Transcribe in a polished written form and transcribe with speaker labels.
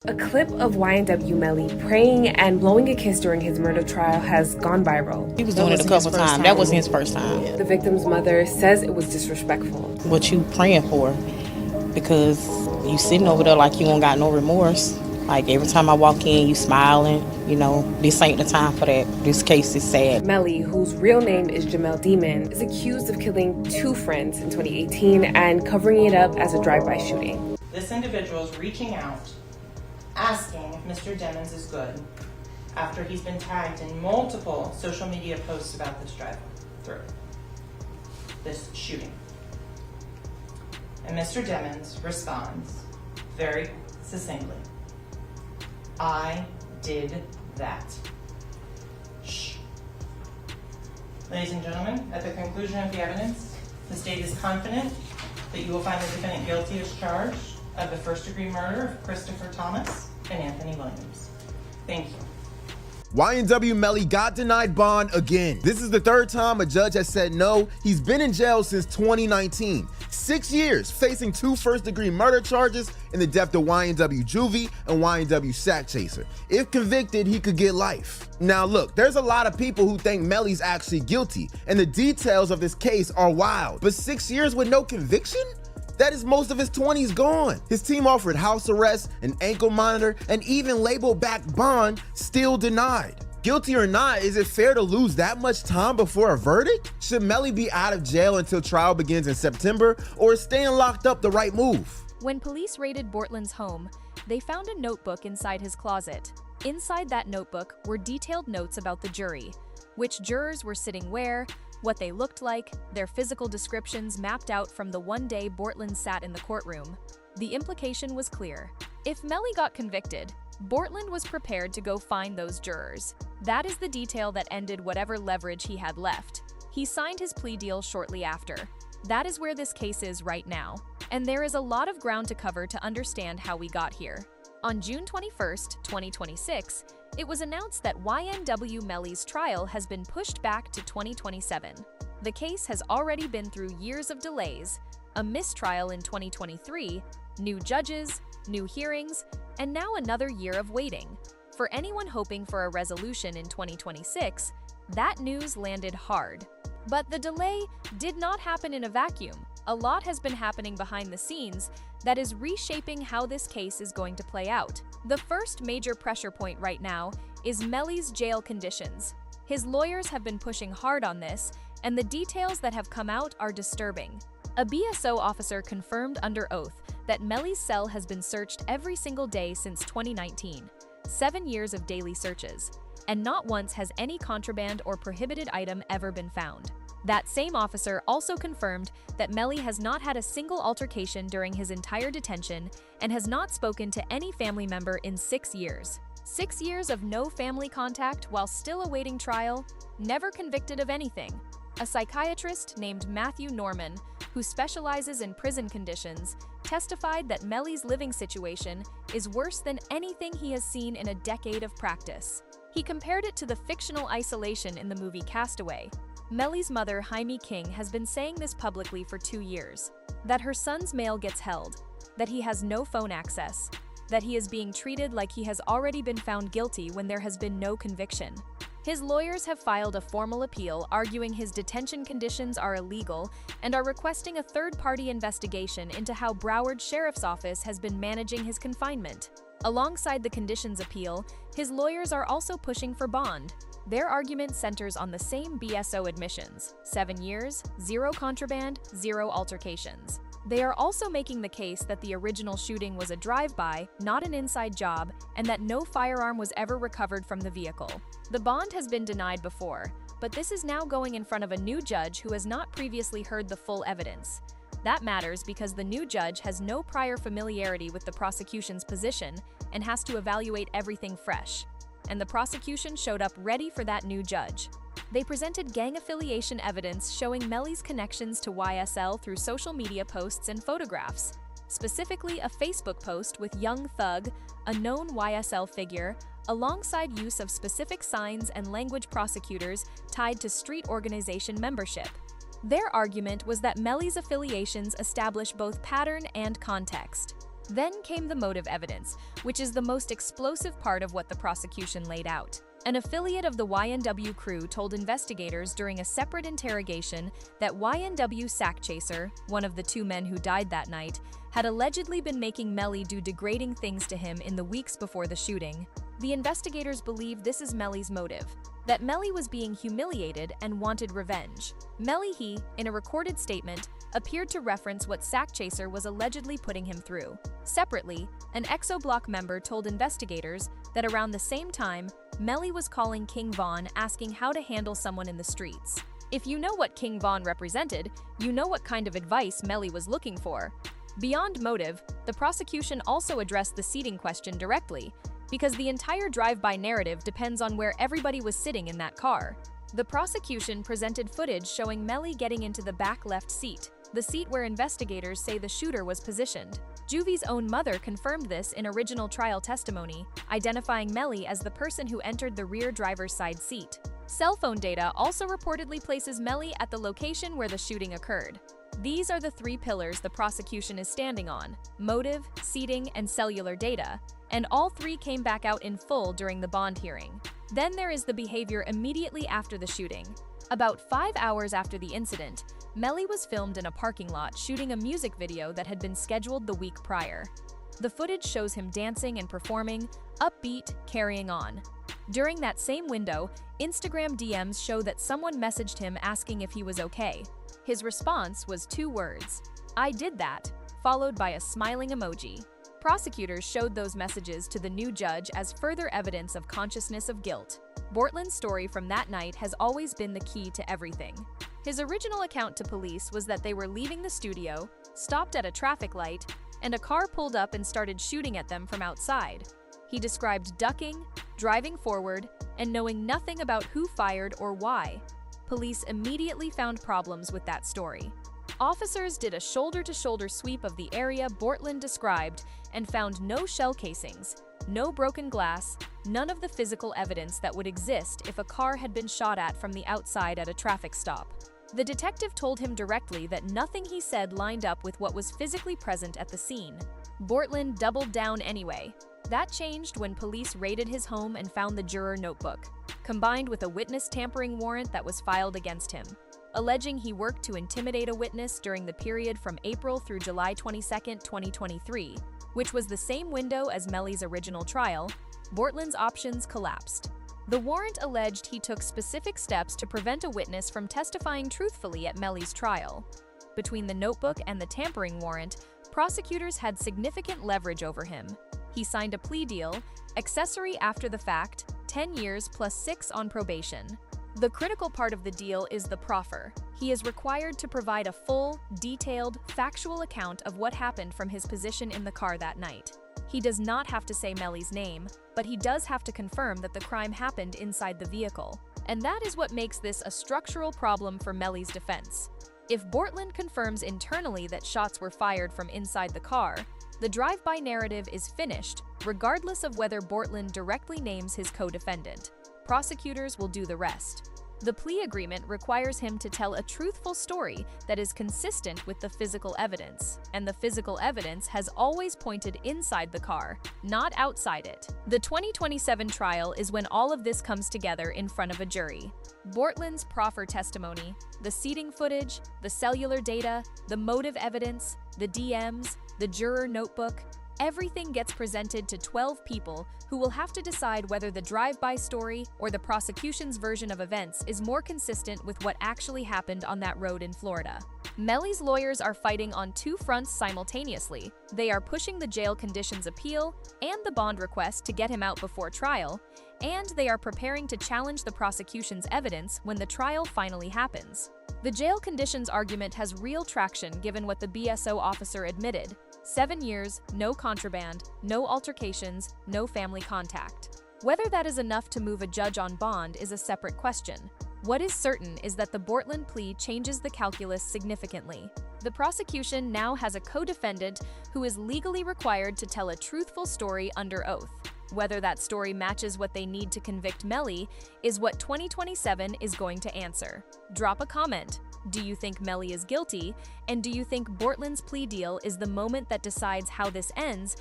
Speaker 1: A clip of YNW Melly praying and blowing a kiss during his murder trial has gone viral.
Speaker 2: He was doing it a couple times. That wasn't his first time.
Speaker 1: The victim's mother says it was disrespectful.
Speaker 2: What you praying for? Because you sitting over there like you don't got no remorse. Like every time I walk in, you smiling. You know, this ain't the time for that. This case is sad.
Speaker 1: Melly, whose real name is Jamel Demon, is accused of killing two friends in 2018 and covering it up as a drive-by shooting.
Speaker 3: This individual is reaching out, asking if Mr. Demons is good after he's been tagged in multiple social media posts about this drive-through, this shooting. And Mr. Demons responds very succinctly, "I did that." Shh. Ladies and gentlemen, at the conclusion of the evidence, the state is confident that you will find the defendant guilty as charged of the first-degree murder of Christopher Thomas and Anthony Williams. Thank you.
Speaker 4: YNW Melly got denied bond again. This is the third time a judge has said no. He's been in jail since 2019. 6 years, facing two first-degree murder charges in the death of YNW Juvie and YNW Sack Chaser. If convicted, he could get life. Now look, there's a lot of people who think Melly's actually guilty, and the details of this case are wild. But 6 years with no conviction? That is most of his 20s gone. His team offered house arrest, an ankle monitor, and even label-back bond, still denied. Guilty or not, is it fair to lose that much time before a verdict? Should Melly be out of jail until trial begins in September, or is staying locked up the right move?
Speaker 5: When police raided Bortland's home, they found a notebook inside his closet. Inside that notebook were detailed notes about the jury, which jurors were sitting where, what they looked like, their physical descriptions mapped out from the one day Bortland sat in the courtroom. The implication was clear. If Melly got convicted, Bortland was prepared to go find those jurors. That is the detail that ended whatever leverage he had left. He signed his plea deal shortly after. That is where this case is right now. And there is a lot of ground to cover to understand how we got here. On June 21st, 2026, it was announced that YNW Melly's trial has been pushed back to 2027. The case has already been through years of delays, a mistrial in 2023, new judges, new hearings, and now another year of waiting. For anyone hoping for a resolution in 2026, that news landed hard. But the delay did not happen in a vacuum. A lot has been happening behind the scenes that is reshaping how this case is going to play out. The first major pressure point right now is Melly's jail conditions. His lawyers have been pushing hard on this, and the details that have come out are disturbing. A BSO officer confirmed under oath that Melly's cell has been searched every single day since 2019, 7 years of daily searches, and not once has any contraband or prohibited item ever been found. That same officer also confirmed that Melly has not had a single altercation during his entire detention and has not spoken to any family member in 6 years. 6 years of no family contact while still awaiting trial, never convicted of anything. A psychiatrist named Matthew Norman, who specializes in prison conditions, testified that Melly's living situation is worse than anything he has seen in a decade of practice. He compared it to the fictional isolation in the movie Castaway. Melly's mother, Jaime King, has been saying this publicly for 2 years, that her son's mail gets held, that he has no phone access, that he is being treated like he has already been found guilty when there has been no conviction. His lawyers have filed a formal appeal arguing his detention conditions are illegal and are requesting a third-party investigation into how Broward Sheriff's Office has been managing his confinement. Alongside the conditions appeal, his lawyers are also pushing for bond. Their argument centers on the same BSO admissions: 7 years, 0 contraband, 0 altercations. They are also making the case that the original shooting was a drive-by, not an inside job, and that no firearm was ever recovered from the vehicle. The bond has been denied before, but this is now going in front of a new judge who has not previously heard the full evidence. That matters because the new judge has no prior familiarity with the prosecution's position and has to evaluate everything fresh. And the prosecution showed up ready for that new judge. They presented gang affiliation evidence showing Melly's connections to YSL through social media posts and photographs, specifically a Facebook post with Young Thug, a known YSL figure, alongside use of specific signs and language prosecutors tied to street organization membership. Their argument was that Melly's affiliations establish both pattern and context. Then came the motive evidence, which is the most explosive part of what the prosecution laid out. An affiliate of the YNW crew told investigators during a separate interrogation that YNW sack chaser, one of the two men who died that night, had allegedly been making Melly do degrading things to him in the weeks before the shooting. The investigators believe this is Melly's motive, that Melly was being humiliated and wanted revenge. Melly, in a recorded statement, appeared to reference what sack chaser was allegedly putting him through. Separately, an Exoblock member told investigators that around the same time, Melly was calling King Von asking how to handle someone in the streets. If you know what King Von represented, you know what kind of advice Melly was looking for. Beyond motive, the prosecution also addressed the seating question directly, because the entire drive-by narrative depends on where everybody was sitting in that car. The prosecution presented footage showing Melly getting into the back left seat, the seat where investigators say the shooter was positioned. Juvie's own mother confirmed this in original trial testimony, identifying Melly as the person who entered the rear driver's side seat. Cell phone data also reportedly places Melly at the location where the shooting occurred. These are the three pillars the prosecution is standing on: motive, seating, and cellular data, and all three came back out in full during the bond hearing. Then there is the behavior immediately after the shooting. About 5 hours after the incident, Melly was filmed in a parking lot shooting a music video that had been scheduled the week prior. The footage shows him dancing and performing, upbeat, carrying on. During that same window, Instagram DMs show that someone messaged him asking if he was okay. His response was 2 words, "I did that," followed by a smiling emoji. Prosecutors showed those messages to the new judge as further evidence of consciousness of guilt. Bortland's story from that night has always been the key to everything. His original account to police was that they were leaving the studio, stopped at a traffic light, and a car pulled up and started shooting at them from outside. He described ducking, driving forward, and knowing nothing about who fired or why. Police immediately found problems with that story. Officers did a shoulder-to-shoulder sweep of the area Bortland described and found no shell casings, no broken glass, none of the physical evidence that would exist if a car had been shot at from the outside at a traffic stop. The detective told him directly that nothing he said lined up with what was physically present at the scene. Bortland doubled down anyway. That changed when police raided his home and found the juror notebook, combined with a witness tampering warrant that was filed against him, alleging he worked to intimidate a witness during the period from April through July 22, 2023, which was the same window as Melly's original trial. Bortland's options collapsed. The warrant alleged he took specific steps to prevent a witness from testifying truthfully at Melly's trial. Between the notebook and the tampering warrant, prosecutors had significant leverage over him. He signed a plea deal, accessory after the fact, 10 years plus 6 on probation. The critical part of the deal is the proffer. He is required to provide a full, detailed, factual account of what happened from his position in the car that night. He does not have to say Melly's name, but he does have to confirm that the crime happened inside the vehicle. And that is what makes this a structural problem for Melly's defense. If Bortland confirms internally that shots were fired from inside the car, the drive-by narrative is finished, regardless of whether Bortland directly names his co-defendant. Prosecutors will do the rest. The plea agreement requires him to tell a truthful story that is consistent with the physical evidence, and the physical evidence has always pointed inside the car, not outside it. The 2027 trial is when all of this comes together in front of a jury. Bortland's proffer testimony, the seating footage, the cellular data, the motive evidence, the DMs, the juror notebook, everything gets presented to 12 people who will have to decide whether the drive-by story or the prosecution's version of events is more consistent with what actually happened on that road in Florida. Melly's lawyers are fighting on 2 fronts simultaneously. They are pushing the jail conditions appeal and the bond request to get him out before trial, and they are preparing to challenge the prosecution's evidence when the trial finally happens. The jail conditions argument has real traction given what the BSO officer admitted: 7 years, no contraband, no altercations, no family contact. Whether that is enough to move a judge on bond is a separate question. What is certain is that the Bortland plea changes the calculus significantly. The prosecution now has a co-defendant who is legally required to tell a truthful story under oath. Whether that story matches what they need to convict Melly is what 2027 is going to answer. Drop a comment. Do you think Melly is guilty? And do you think Bortland's plea deal is the moment that decides how this ends